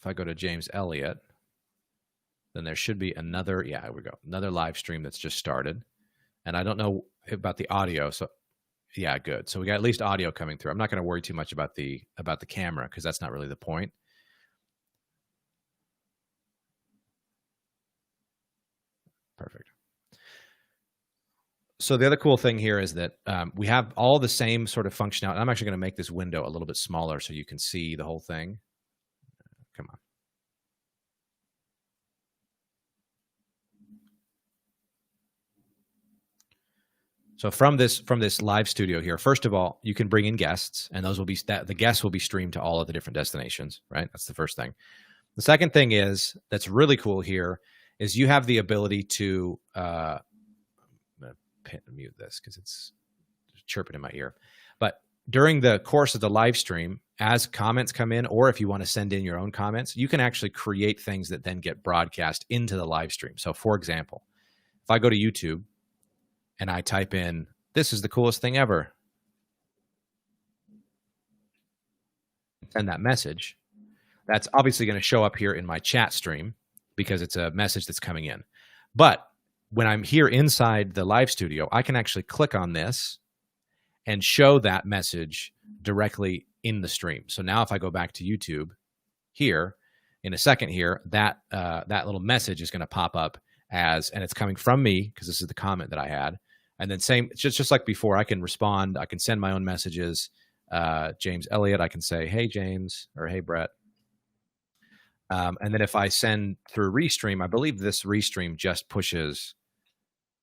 if I go to James Elliott, then there should be another, yeah, here we go, another live stream that's just started. And I don't know about the audio, so yeah, good. So we got at least audio coming through. I'm not going to worry too much about the camera because that's not really the point. Perfect. So the other cool thing here is that we have all the same sort of functionality. I'm actually going to make this window a little bit smaller so you can see the whole thing. Come on. So from this live studio here, first of all, you can bring in guests, and those will be the guests will be streamed to all of the different destinations, right? That's the first thing. The second thing is that's really cool here is you have the ability to I'm gonna mute this because it's chirping in my ear. But during the course of the live stream, as comments come in, or if you want to send in your own comments, you can actually create things that then get broadcast into the live stream. So for example, if I go to YouTube and I type in, "This is the coolest thing ever," send that message, that's obviously going to show up here in my chat stream because it's a message that's coming in. But when I'm here inside the live studio, I can actually click on this and show that message directly in the stream. So now if I go back to YouTube here in a second here, that little message is going to pop up and it's coming from me because this is the comment that I had. And then same, just like before, I can respond. I can send my own messages. James Elliott, I can say, "Hey, James," or "Hey, Brett." And then if I send through Restream, I believe this Restream just pushes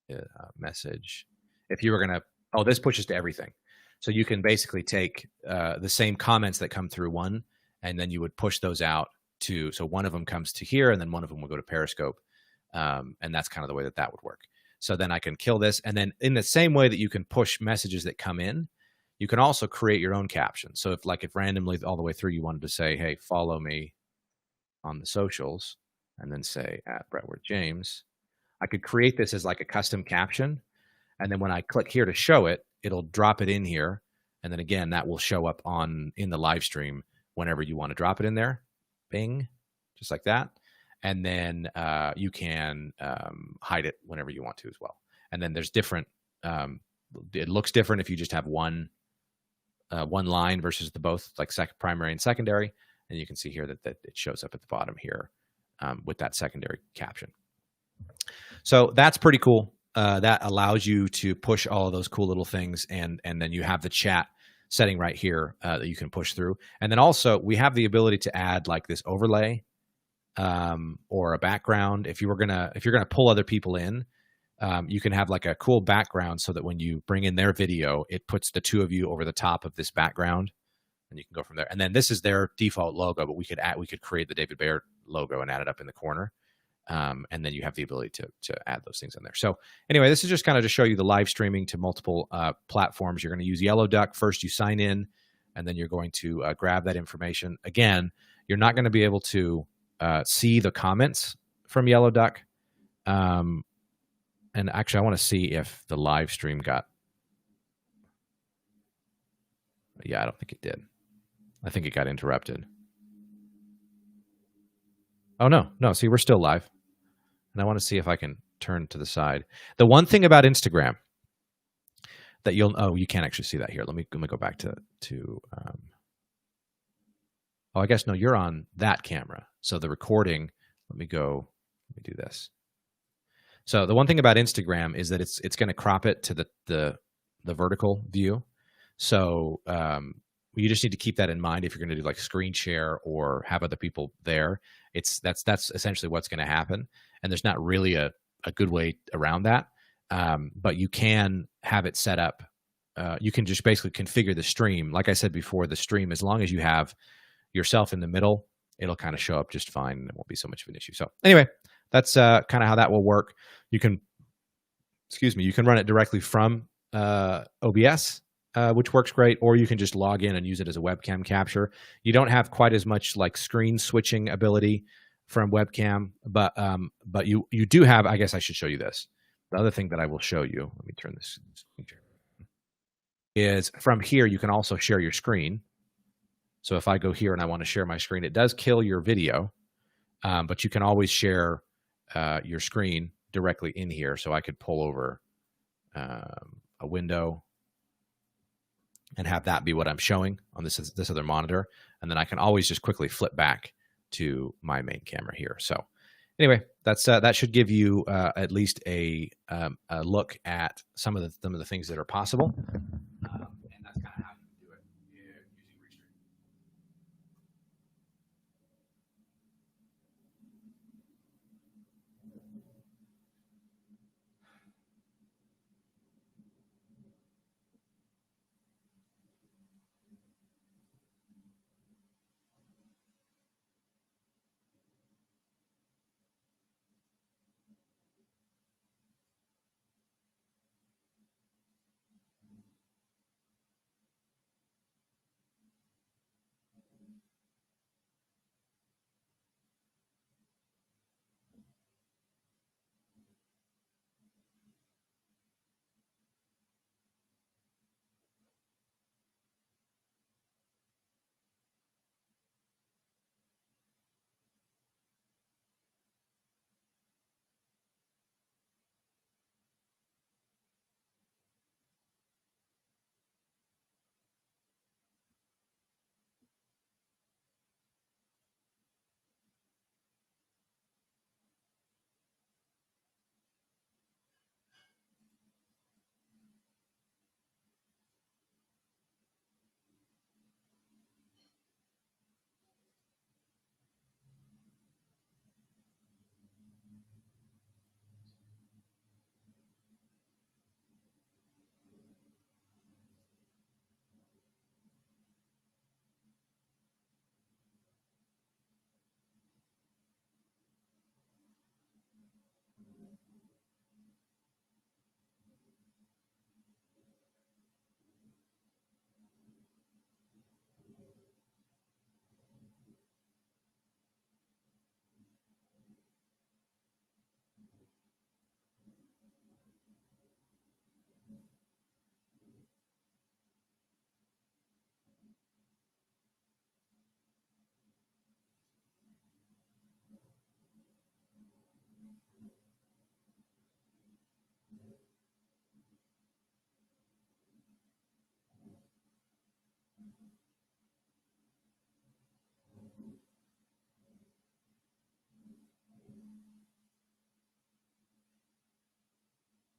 a message. If you were going to, this pushes to everything. So you can basically take the same comments that come through one, and then you would push those out to, so one of them comes to here, and then one of them will go to Periscope. And that's kind of the way that would work. So then I can kill this. And then in the same way that you can push messages that come in, you can also create your own captions. So if randomly all the way through you wanted to say, "Hey, follow me on the socials," and then say @BrettWorthJames, I could create this as like a custom caption. And then when I click here to show it, it'll drop it in here. And then again, that will show up in the live stream whenever you want to drop it in there. Bing, just like that. And then you can hide it whenever you want to as well. And then there's different, it looks different if you just have one line versus the both, like primary and secondary. And you can see here that it shows up at the bottom here with that secondary caption. So that's pretty cool. That allows you to push all of those cool little things. And then you have the chat setting right here that you can push through. And then also we have the ability to add like this overlay or a background. If you're gonna pull other people in, you can have like a cool background so that when you bring in their video, it puts the two of you over the top of this background, and you can go from there. And then this is their default logo, but we could create the David Bayer logo and add it up in the corner. And then you have the ability to add those things in there. So anyway, this is just kind of to show you the live streaming to multiple platforms. You're going to use Yellow Duck. First you sign in, and then you're going to grab that information. Again, you're not going to be able to see the comments from Yellow Duck. And actually, I want to see if the live stream got... Yeah, I don't think it did. I think it got interrupted. Oh, no. See, we're still live. And I want to see if I can turn to the side. The one thing about Instagram that you can't actually see that here. Let me go back to I guess, no, you're on that camera. So the recording, let me do this. So the one thing about Instagram is that it's going to crop it to the vertical view. So you just need to keep that in mind if you're going to do like screen share or have other people there. That's essentially what's going to happen. And there's not really a good way around that. But you can have it set up. You can just basically configure the stream. Like I said before, the stream, as long as you have yourself in the middle, it'll kind of show up just fine and it won't be so much of an issue. So anyway, that's kind of how that will work. You can run it directly from OBS, which works great, or you can just log in and use it as a webcam capture. You don't have quite as much like screen switching ability from webcam, but you do have, I guess I should show you this. The other thing that I will show you, let me turn this is from here, you can also share your screen. So if I go here and I want to share my screen, it does kill your video, but you can always share your screen directly in here. So I could pull over a window and have that be what I'm showing on this other monitor. And then I can always just quickly flip back to my main camera here. So anyway, that's that should give you at least a look at some of the things that are possible. And that's kind of how you can do it using Restream.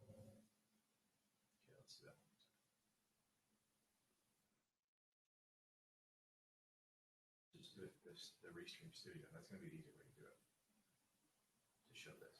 Okay, let's do that. Just do it, the Restream Studio. That's going to be the easier way to do it. To show this.